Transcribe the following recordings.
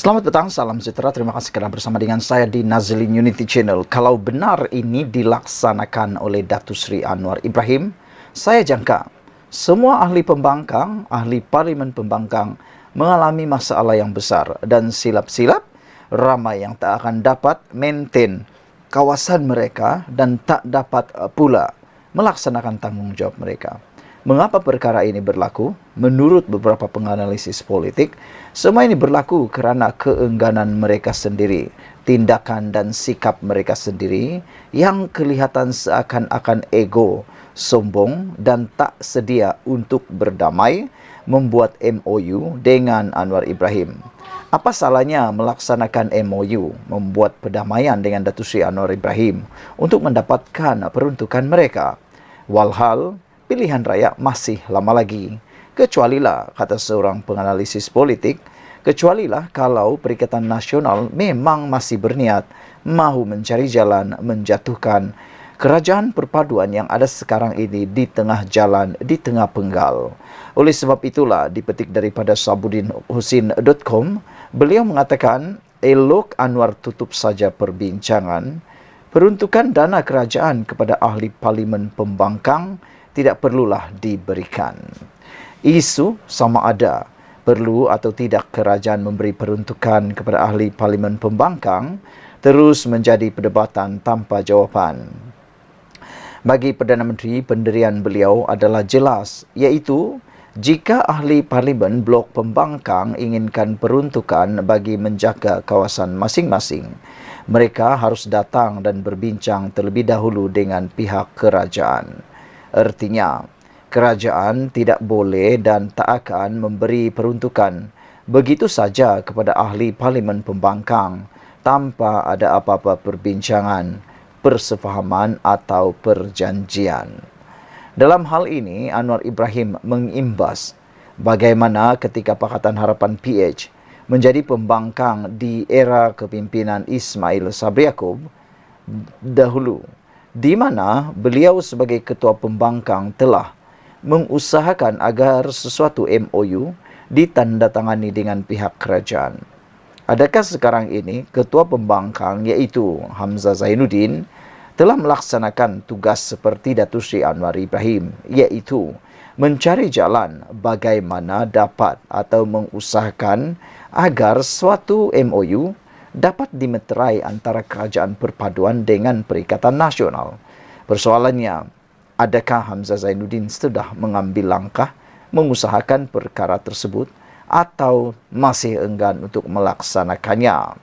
Selamat petang, salam sejahtera. Terima kasih kerana bersama dengan saya di Nazlin Unity Channel. Kalau benar ini dilaksanakan oleh Datuk Seri Anwar Ibrahim, saya jangka semua ahli pembangkang, ahli parlimen pembangkang mengalami masalah yang besar dan silap-silap ramai yang tak akan dapat maintain kawasan mereka dan tak dapat pula melaksanakan tanggungjawab mereka. Mengapa perkara ini berlaku? Menurut beberapa penganalisis politik, semua ini berlaku kerana keengganan mereka sendiri, tindakan dan sikap mereka sendiri yang kelihatan seakan-akan ego, sombong dan tak sedia untuk berdamai membuat MOU dengan Anwar Ibrahim. Apa salahnya melaksanakan MOU, membuat perdamaian dengan Datuk Seri Anwar Ibrahim untuk mendapatkan peruntukan mereka? Walhal pilihan raya masih lama lagi. Kecualilah, kata seorang penganalisis politik, kecualilah kalau Perikatan Nasional memang masih berniat mahu mencari jalan menjatuhkan kerajaan perpaduan yang ada sekarang ini di tengah jalan, di tengah penggal. Oleh sebab itulah, dipetik daripada sabudinhusin.com, beliau mengatakan, elok Anwar tutup saja perbincangan, peruntukan dana kerajaan kepada ahli parlimen pembangkang tidak perlulah diberikan. Isu sama ada perlu atau tidak kerajaan memberi peruntukan kepada ahli parlimen pembangkang terus menjadi perdebatan tanpa jawapan. Bagi Perdana Menteri, pendirian beliau adalah jelas, iaitu jika ahli parlimen blok pembangkang inginkan peruntukan bagi menjaga kawasan masing-masing, mereka harus datang dan berbincang terlebih dahulu dengan pihak kerajaan. Artinya, kerajaan tidak boleh dan tak akan memberi peruntukan begitu saja kepada ahli parlimen pembangkang tanpa ada apa-apa perbincangan, persefahaman atau perjanjian. Dalam hal ini, Anwar Ibrahim mengimbas bagaimana ketika Pakatan Harapan PH menjadi pembangkang di era kepimpinan Ismail Sabri Yaakob dahulu, di mana beliau sebagai ketua pembangkang telah mengusahakan agar sesuatu MOU ditandatangani dengan pihak kerajaan. Adakah sekarang ini ketua pembangkang iaitu Hamzah Zainuddin telah melaksanakan tugas seperti Datuk Seri Anwar Ibrahim, iaitu mencari jalan bagaimana dapat atau mengusahakan agar suatu MOU dapat dimeterai antara kerajaan perpaduan dengan Perikatan Nasional? Persoalannya, adakah Hamzah Zainuddin sudah mengambil langkah mengusahakan perkara tersebut atau masih enggan untuk melaksanakannya?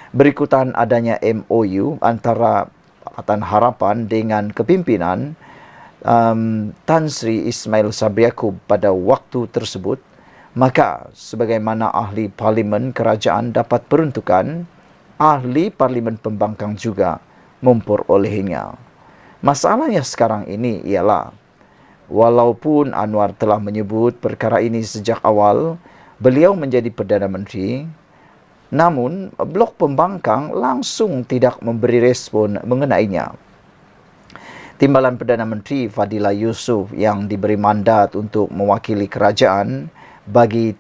Berikutan adanya MOU antara Pakatan Harapan dengan kepimpinan Tan Sri Ismail Sabri Yaakob pada waktu tersebut, maka sebagaimana ahli parlimen kerajaan dapat peruntukan, ahli parlimen pembangkang juga memperolehnya. Masalahnya sekarang ini ialah, walaupun Anwar telah menyebut perkara ini sejak awal beliau menjadi Perdana Menteri, namun blok pembangkang langsung tidak memberi respon mengenainya. Timbalan Perdana Menteri Fadila Yusof yang diberi mandat untuk mewakili kerajaan bagi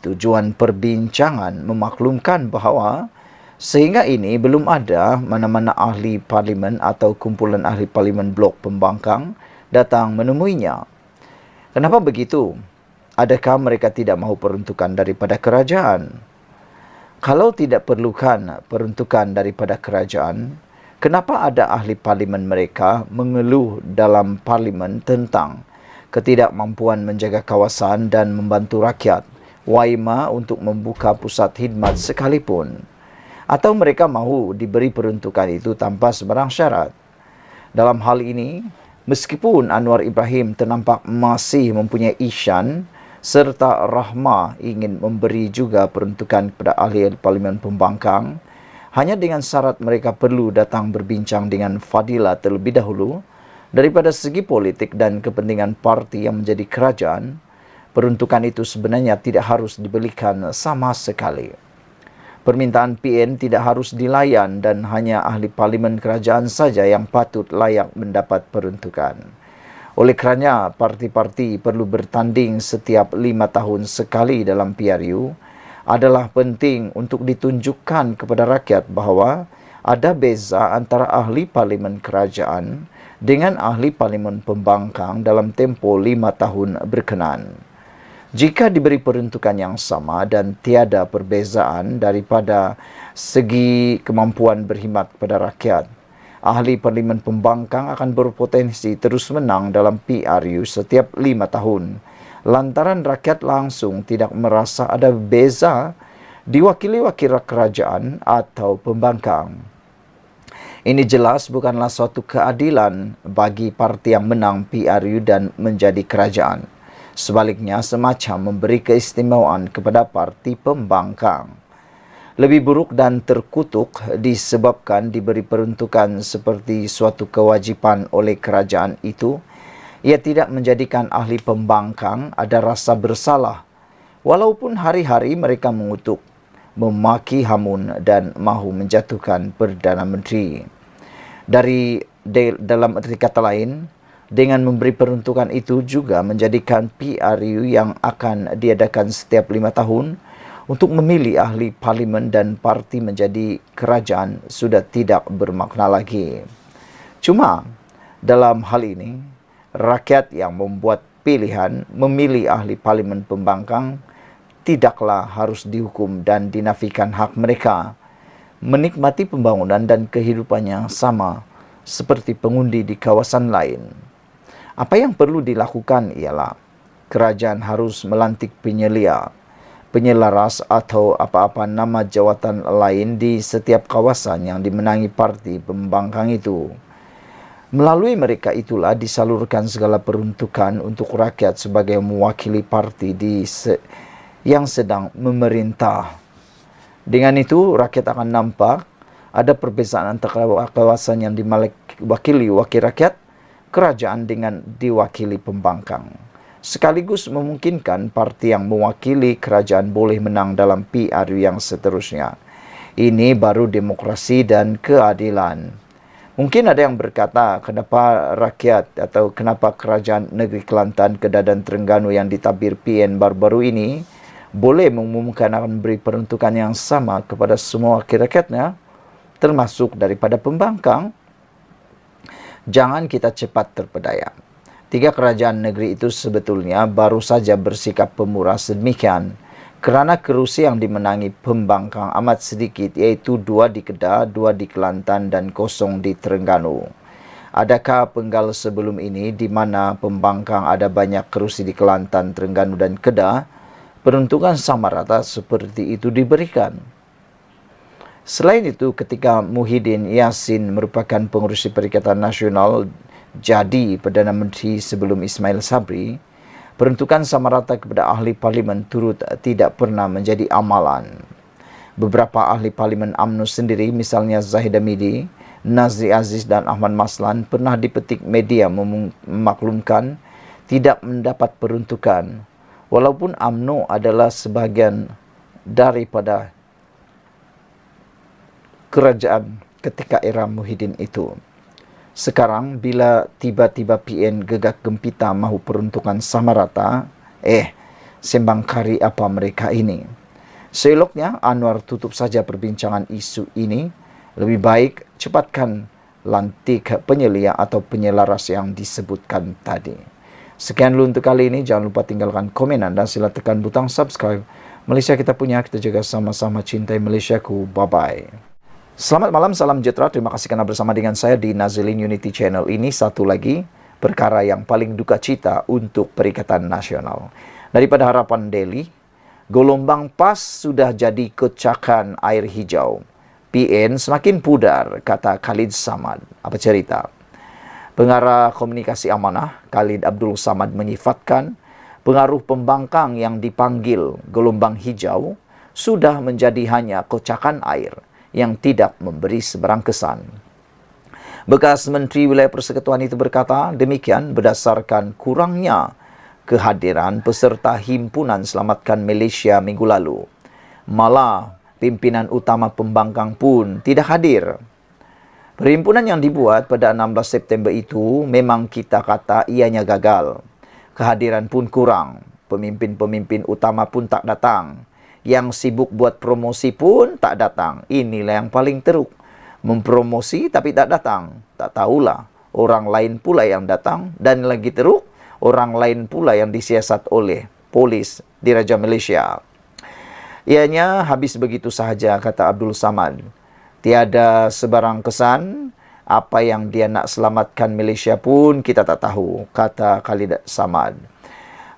tujuan perbincangan memaklumkan bahawa sehingga ini belum ada mana-mana ahli parlimen atau kumpulan ahli parlimen blok pembangkang datang menemuinya. Kenapa begitu? Adakah mereka tidak mahu peruntukan daripada kerajaan? Kalau tidak perlukan peruntukan daripada kerajaan, kenapa ada ahli parlimen mereka mengeluh dalam parlimen tentang ketidakmampuan menjaga kawasan dan membantu rakyat, waima untuk membuka pusat khidmat sekalipun? Atau mereka mahu diberi peruntukan itu tanpa sebarang syarat? Dalam hal ini, meskipun Anwar Ibrahim ternampak masih mempunyai isyan serta rahmah ingin memberi juga peruntukan kepada ahli parlimen pembangkang, hanya dengan syarat mereka perlu datang berbincang dengan Fadila terlebih dahulu. Daripada segi politik dan kepentingan parti yang menjadi kerajaan, peruntukan itu sebenarnya tidak harus diberikan sama sekali. Permintaan PN tidak harus dilayan dan hanya ahli parlimen kerajaan saja yang patut layak mendapat peruntukan. Oleh kerana parti-parti perlu bertanding setiap 5 tahun sekali dalam PRU, adalah penting untuk ditunjukkan kepada rakyat bahawa ada beza antara ahli parlimen kerajaan dengan ahli parlimen pembangkang dalam tempoh 5 tahun berkenaan. Jika diberi peruntukan yang sama dan tiada perbezaan daripada segi kemampuan berkhidmat kepada rakyat, ahli parlimen pembangkang akan berpotensi terus menang dalam PRU setiap 5 tahun, lantaran rakyat langsung tidak merasa ada beza diwakili wakil kerajaan atau pembangkang. Ini jelas bukanlah suatu keadilan bagi parti yang menang PRU dan menjadi kerajaan. Sebaliknya, semacam memberi keistimewaan kepada parti pembangkang. Lebih buruk dan terkutuk disebabkan diberi peruntukan seperti suatu kewajipan oleh kerajaan itu, ia tidak menjadikan ahli pembangkang ada rasa bersalah, walaupun hari-hari mereka mengutuk, memaki hamun dan mahu menjatuhkan Perdana Menteri. Dalam arti kata lain, dengan memberi peruntukan itu juga menjadikan PRU yang akan diadakan setiap 5 tahun untuk memilih ahli parlimen dan parti menjadi kerajaan sudah tidak bermakna lagi. Cuma dalam hal ini, rakyat yang membuat pilihan memilih ahli parlimen pembangkang tidaklah harus dihukum dan dinafikan hak mereka menikmati pembangunan dan kehidupan yang sama seperti pengundi di kawasan lain. Apa yang perlu dilakukan ialah kerajaan harus melantik penyelia, penyelaras atau apa-apa nama jawatan lain di setiap kawasan yang dimenangi parti pembangkang itu. Melalui mereka itulah disalurkan segala peruntukan untuk rakyat sebagai mewakili parti yang sedang memerintah. Dengan itu, rakyat akan nampak ada perbezaan antara kawasan yang diwakili wakil rakyat, kerajaan dengan diwakili pembangkang. Sekaligus memungkinkan parti yang mewakili kerajaan boleh menang dalam PRU yang seterusnya. Ini baru demokrasi dan keadilan. Mungkin ada yang berkata, kenapa rakyat atau kenapa kerajaan negeri Kelantan, Kedah dan Terengganu yang ditabir PN baru-baru ini boleh mengumumkan akan beri peruntukan yang sama kepada semua wakil rakyatnya, termasuk daripada pembangkang. Jangan kita cepat terpedaya. 3 kerajaan negeri itu sebetulnya baru saja bersikap pemurah sedemikian kerana kerusi yang dimenangi pembangkang amat sedikit, iaitu 2 di Kedah, 2 di Kelantan dan 0 di Terengganu. Adakah penggal sebelum ini di mana pembangkang ada banyak kerusi di Kelantan, Terengganu dan Kedah, peruntukan sama rata seperti itu diberikan? Selain itu, ketika Muhyiddin Yassin merupakan pengurusi Perikatan Nasional jadi Perdana Menteri sebelum Ismail Sabri, peruntukan sama rata kepada ahli parlimen turut tidak pernah menjadi amalan. Beberapa ahli parlimen UMNO sendiri, misalnya Zahid Hamidi, Nazri Aziz dan Ahmad Maslan, pernah dipetik media memaklumkan tidak mendapat peruntukan, walaupun UMNO adalah sebahagian daripada kerajaan ketika era Muhyiddin itu. Sekarang bila tiba-tiba PN gegak gempita mahu peruntukan sama rata, sembang kari apa mereka ini? Seeloknya Anwar tutup saja perbincangan isu ini. Lebih baik cepatkan lantik penyelia atau penyelaras yang disebutkan tadi. Sekian dulu untuk kali ini. Jangan lupa tinggalkan komenan dan sila tekan butang subscribe. Malaysia kita punya, kita jaga sama-sama cintai Malaysiaku. Bye-bye. Selamat malam, salam sejahtera. Terima kasih kerana bersama dengan saya di Nazilin Unity Channel. Ini satu lagi perkara yang paling duka cita untuk Perikatan Nasional. Daripada Harapan Daily, gelombang PAS sudah jadi kocakan air hijau. PN semakin pudar, kata Khalid Samad. Apa cerita? Pengarah Komunikasi Amanah, Khalid Abdul Samad menyifatkan pengaruh pembangkang yang dipanggil gelombang hijau sudah menjadi hanya kocakan air yang tidak memberi sebarang kesan. Bekas Menteri Wilayah Persekutuan itu berkata demikian berdasarkan kurangnya kehadiran peserta Himpunan Selamatkan Malaysia minggu lalu. Malah, pimpinan utama pembangkang pun tidak hadir. Perhimpunan yang dibuat pada 16 September itu memang kita kata ianya gagal. Kehadiran pun kurang. Pemimpin-pemimpin utama pun tak datang. Yang sibuk buat promosi pun tak datang. Inilah yang paling teruk. Mempromosi tapi tak datang. Tak tahulah. Orang lain pula yang datang. Dan lagi teruk, orang lain pula yang disiasat oleh polis di Raja Malaysia. Ianya habis begitu sahaja, kata Abdul Samad. Tiada sebarang kesan. Apa yang dia nak selamatkan Malaysia pun kita tak tahu, kata Khalid Samad.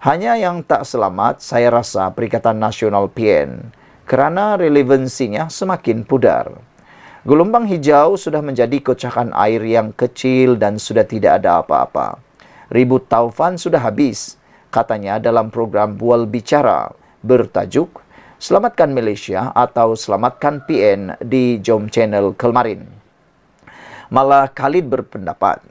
Hanya yang tak selamat, saya rasa Perikatan Nasional PN kerana relevansinya semakin pudar. Gelombang hijau sudah menjadi kocakan air yang kecil dan sudah tidak ada apa-apa. Ribut taufan sudah habis, katanya dalam program Bual Bicara bertajuk Selamatkan Malaysia atau Selamatkan PN di Jom Channel kemarin. Malah Khalid berpendapat,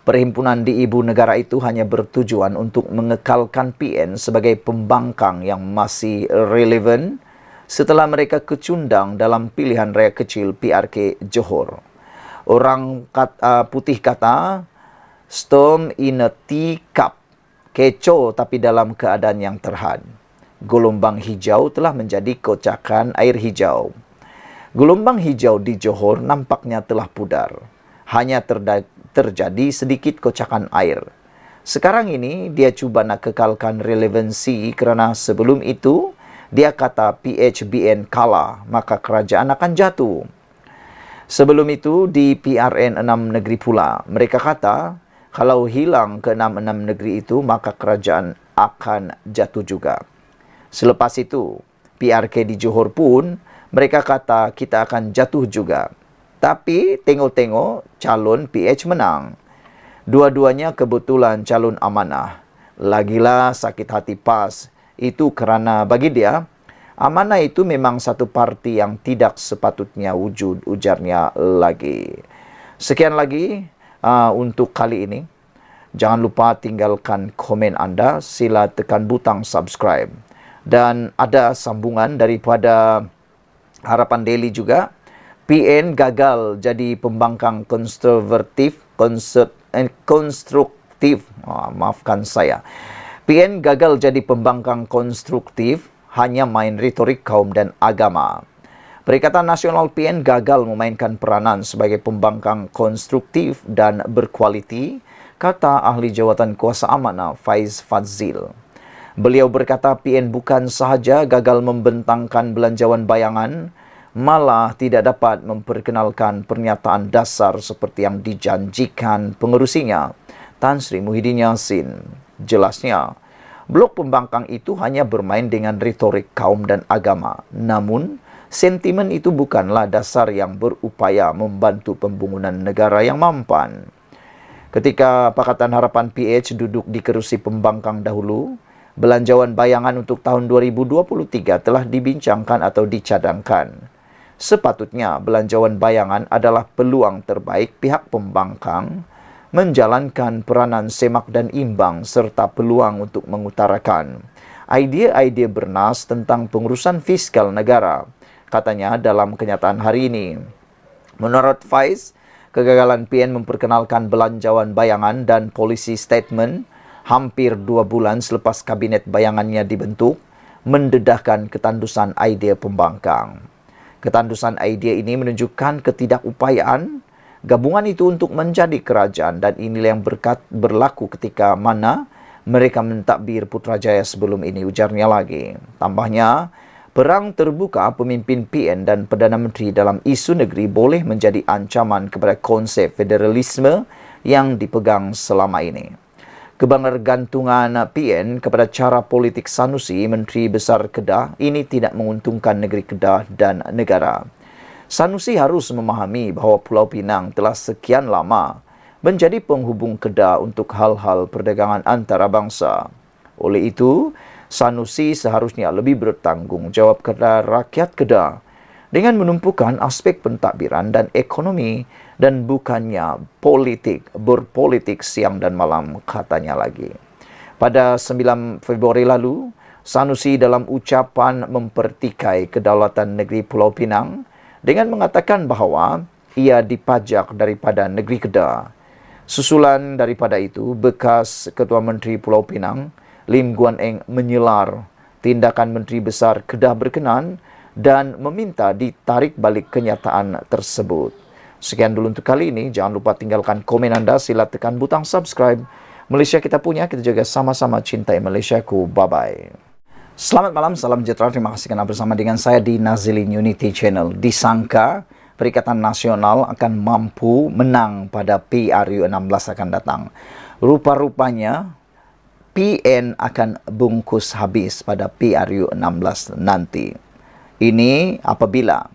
perhimpunan di ibu negara itu hanya bertujuan untuk mengekalkan PN sebagai pembangkang yang masih relevan setelah mereka kecundang dalam pilihan raya kecil PRK Johor. Orang putih kata, storm in a teacup, kecoh tapi dalam keadaan yang terhad. Gelombang hijau telah menjadi kocakan air hijau. Gelombang hijau di Johor nampaknya telah pudar. Hanya terjadi sedikit kocakan air. Sekarang ini dia cuba nak kekalkan relevansi kerana sebelum itu dia kata PHBN kalah, maka kerajaan akan jatuh. Sebelum itu di PRN 6 negeri pula, mereka kata kalau hilang ke 6 negeri itu maka kerajaan akan jatuh juga. Selepas itu PRK di Johor pun mereka kata kita akan jatuh juga. Tapi tengok-tengok calon PH menang. Dua-duanya kebetulan calon amanah. Lagilah sakit hati PAS. Itu kerana bagi dia, amanah itu memang satu parti yang tidak sepatutnya wujud, ujarnya lagi. Sekian lagi untuk kali ini. Jangan lupa tinggalkan komen anda. Sila tekan butang subscribe. Dan ada sambungan daripada Harapan Daily juga. PN gagal jadi pembangkang konstruktif. Maafkan saya. PN gagal jadi pembangkang konstruktif, hanya main retorik kaum dan agama. Perikatan Nasional PN gagal memainkan peranan sebagai pembangkang konstruktif dan berkualiti, kata ahli jawatan kuasa amanah Faiz Fadzil. Beliau berkata PN bukan sahaja gagal membentangkan belanjawan bayangan, malah tidak dapat memperkenalkan pernyataan dasar seperti yang dijanjikan pengerusinya, Tan Sri Muhyiddin Yassin. Jelasnya, blok pembangkang itu hanya bermain dengan retorik kaum dan agama. Namun, sentimen itu bukanlah dasar yang berupaya membantu pembangunan negara yang mampan. Ketika Pakatan Harapan PH duduk di kerusi pembangkang dahulu, belanjawan bayangan untuk tahun 2023 telah dibincangkan atau dicadangkan. Sepatutnya belanjawan bayangan adalah peluang terbaik pihak pembangkang menjalankan peranan semak dan imbang serta peluang untuk mengutarakan idea-idea bernas tentang pengurusan fiskal negara, katanya dalam kenyataan hari ini. Menurut Faiz, kegagalan PN memperkenalkan belanjawan bayangan dan polisi statement hampir 2 bulan selepas kabinet bayangannya dibentuk mendedahkan ketandusan idea pembangkang. Ketandusan idea ini menunjukkan ketidakupayaan gabungan itu untuk menjadi kerajaan, dan inilah yang berlaku ketika mana mereka mentadbir Putrajaya sebelum ini, ujarnya lagi. Tambahnya, perang terbuka pemimpin PN dan Perdana Menteri dalam isu negeri boleh menjadi ancaman kepada konsep federalisme yang dipegang selama ini. Kebergantungan PN kepada cara politik Sanusi, Menteri Besar Kedah, ini tidak menguntungkan negeri Kedah dan negara. Sanusi harus memahami bahawa Pulau Pinang telah sekian lama menjadi penghubung Kedah untuk hal-hal perdagangan antarabangsa. Oleh itu, Sanusi seharusnya lebih bertanggungjawab kepada rakyat Kedah dengan menumpukan aspek pentadbiran dan ekonomi dan bukannya berpolitik siang dan malam, katanya lagi. Pada 9 Februari lalu, Sanusi dalam ucapan mempertikai kedaulatan negeri Pulau Pinang dengan mengatakan bahawa ia dipajak daripada negeri Kedah. Susulan daripada itu, bekas Ketua Menteri Pulau Pinang, Lim Guan Eng, menyelar tindakan Menteri Besar Kedah berkenan dan meminta ditarik balik kenyataan tersebut. Sekian dulu untuk kali ini. Jangan lupa tinggalkan komen anda. Sila tekan butang subscribe. Malaysia kita punya, kita juga sama-sama cintai Malaysiaku. Bye-bye. Selamat malam, salam sejahtera. Terima kasih kerana bersama dengan saya di Nazilin Unity Channel. Disangka Perikatan Nasional akan mampu menang pada PRU 16 akan datang. Rupa-rupanya PN akan bungkus habis pada PRU 16 nanti. Ini apabila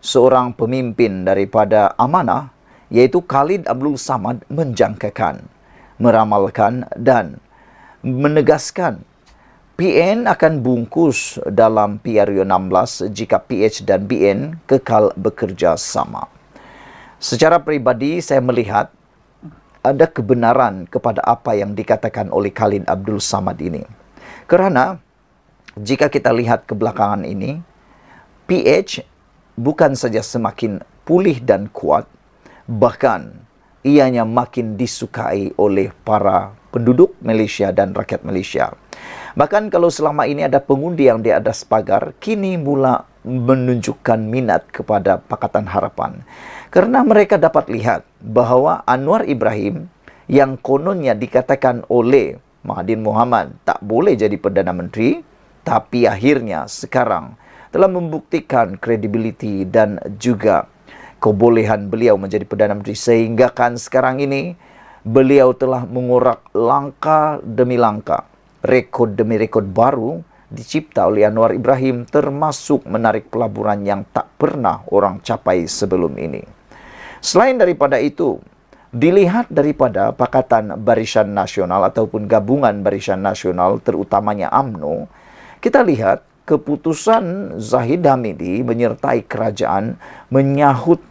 seorang pemimpin daripada Amanah, iaitu Khalid Abdul Samad, menjangkakan, meramalkan dan menegaskan PN akan bungkus dalam PRU 16 jika PH dan BN kekal bekerja sama. Secara peribadi, saya melihat ada kebenaran kepada apa yang dikatakan oleh Khalid Abdul Samad ini. Kerana jika kita lihat kebelakangan ini, PH bukan saja semakin pulih dan kuat, bahkan ianya makin disukai oleh para penduduk Malaysia dan rakyat Malaysia. Bahkan kalau selama ini ada pengundi yang di atas pagar, kini mula menunjukkan minat kepada Pakatan Harapan. Kerana mereka dapat lihat bahawa Anwar Ibrahim yang kononnya dikatakan oleh Mahathir Mohamad tak boleh jadi Perdana Menteri, tapi akhirnya sekarang telah membuktikan kredibiliti dan juga kebolehan beliau menjadi Perdana Menteri, sehingga kan sekarang ini beliau telah mengorak langkah demi langkah, rekod demi rekod baru dicipta oleh Anwar Ibrahim, termasuk menarik pelaburan yang tak pernah orang capai sebelum ini. Selain daripada itu, dilihat daripada Pakatan Barisan Nasional ataupun Gabungan Barisan Nasional, terutamanya UMNO, kita lihat keputusan Zahid Hamidi menyertai kerajaan menyahut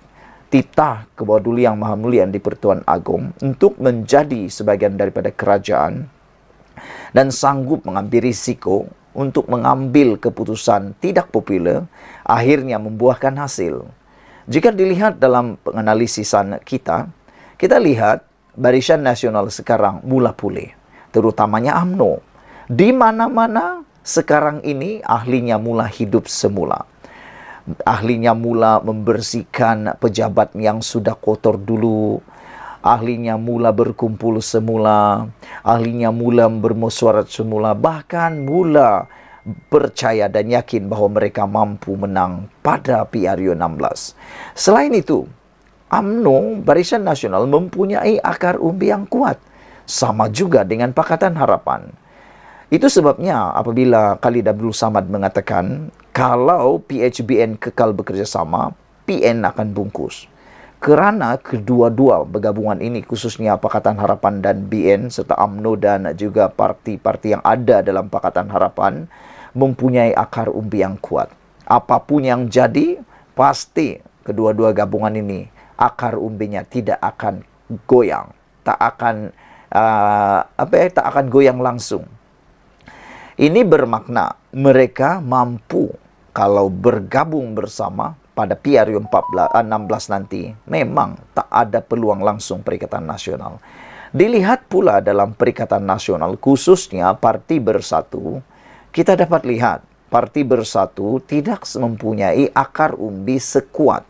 titah ke bawah Duli Yang Maha Mulia di Pertuan Agong untuk menjadi sebahagian daripada kerajaan dan sanggup mengambil risiko untuk mengambil keputusan tidak popular, akhirnya membuahkan hasil. Jika dilihat dalam penganalisisan kita, kita lihat Barisan Nasional sekarang mula pulih, terutamanya UMNO. Di mana-mana sekarang ini ahlinya mula hidup semula. Ahlinya mula membersihkan pejabat yang sudah kotor dulu. Ahlinya mula berkumpul semula. Ahlinya mula bermesyuarat semula. Bahkan mula percaya dan yakin bahawa mereka mampu menang pada PRU 16. Selain itu, UMNO, Barisan Nasional, mempunyai akar umbi yang kuat. Sama juga dengan Pakatan Harapan. Itu sebabnya apabila Khalid Abdul Samad mengatakan kalau PHBN kekal bekerjasama, PN akan bungkus. Kerana kedua-dua bergabungan ini, khususnya Pakatan Harapan dan BN serta UMNO dan juga parti-parti yang ada dalam Pakatan Harapan, mempunyai akar umbi yang kuat. Apapun yang jadi, pasti kedua-dua gabungan ini akar umbinya tidak akan goyang, tak akan goyang langsung. Ini bermakna mereka mampu kalau bergabung bersama pada PRU 16 nanti, memang tak ada peluang langsung Perikatan Nasional. Dilihat pula dalam Perikatan Nasional, khususnya Parti Bersatu, kita dapat lihat Parti Bersatu tidak mempunyai akar umbi sekuat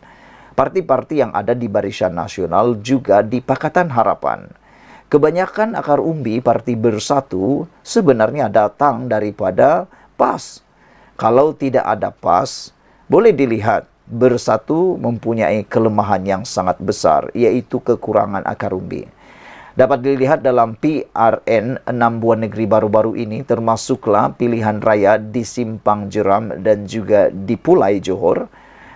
parti-parti yang ada di Barisan Nasional juga di Pakatan Harapan. Kebanyakan akar umbi Parti Bersatu sebenarnya datang daripada PAS. Kalau tidak ada PAS, boleh dilihat Bersatu mempunyai kelemahan yang sangat besar, iaitu kekurangan akar umbi. Dapat dilihat dalam PRN 6 buah negeri baru-baru ini, termasuklah pilihan raya di Simpang Jeram dan juga di Pulai Johor.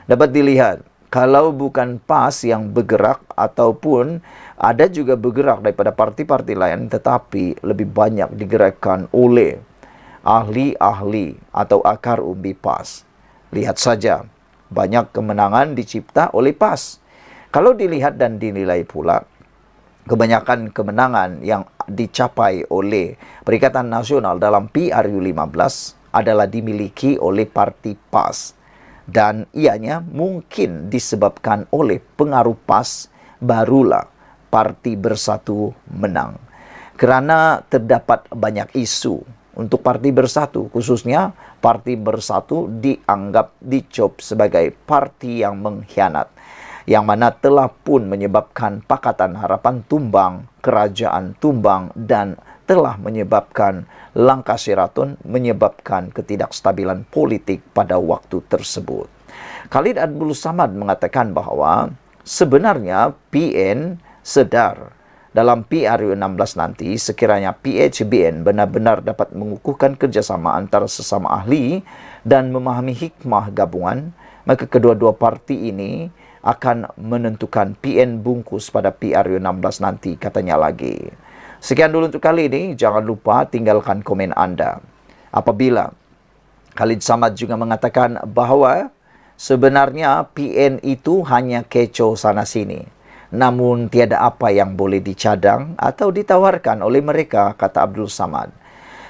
Dapat dilihat, kalau bukan PAS yang bergerak ataupun ada juga bergerak daripada parti-parti lain, tetapi lebih banyak digerakkan oleh ahli-ahli atau akar umbi PAS. Lihat saja, banyak kemenangan dicipta oleh PAS. Kalau dilihat dan dinilai pula, kebanyakan kemenangan yang dicapai oleh Perikatan Nasional dalam PRU 15 adalah dimiliki oleh parti PAS. Dan ianya mungkin disebabkan oleh pengaruh PAS, barulah Parti Bersatu menang. Kerana terdapat banyak isu untuk Parti Bersatu, khususnya Parti Bersatu dianggap dicop sebagai parti yang mengkhianat, yang mana telah pun menyebabkan Pakatan Harapan tumbang, kerajaan tumbang, dan telah menyebabkan langkah Sheraton, menyebabkan ketidakstabilan politik pada waktu tersebut. Khalid Abdul Samad mengatakan bahwa sebenarnya PN sedar dalam PRU16 nanti sekiranya PHBN benar-benar dapat mengukuhkan kerjasama antara sesama ahli dan memahami hikmah gabungan, maka kedua-dua parti ini akan menentukan PN bungkus pada PRU16 nanti, katanya lagi. Sekian dulu untuk kali ini. Jangan lupa tinggalkan komen Anda. Apabila Khalid Samad juga mengatakan bahwa sebenarnya PN itu hanya kecoh sana-sini, namun tiada apa yang boleh dicadang atau ditawarkan oleh mereka, kata Abdul Samad.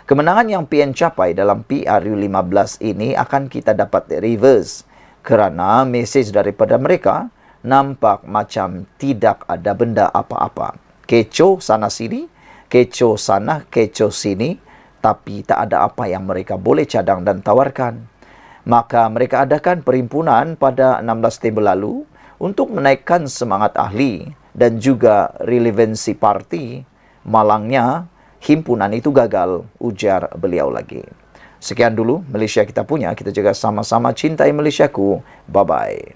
Kemenangan yang PN capai dalam PRU15 ini akan kita dapat reverse kerana mesej daripada mereka nampak macam tidak ada benda apa-apa. Kecoh sana-sini, kecoh sana, kecoh sini, tapi tak ada apa yang mereka boleh cadang dan tawarkan. Maka mereka adakan perhimpunan pada 16 Oktober lalu untuk menaikkan semangat ahli dan juga relevansi parti. Malangnya, himpunan itu gagal, ujar beliau lagi. Sekian dulu Malaysia kita punya. Kita juga sama-sama cintai Malaysiaku. Bye-bye.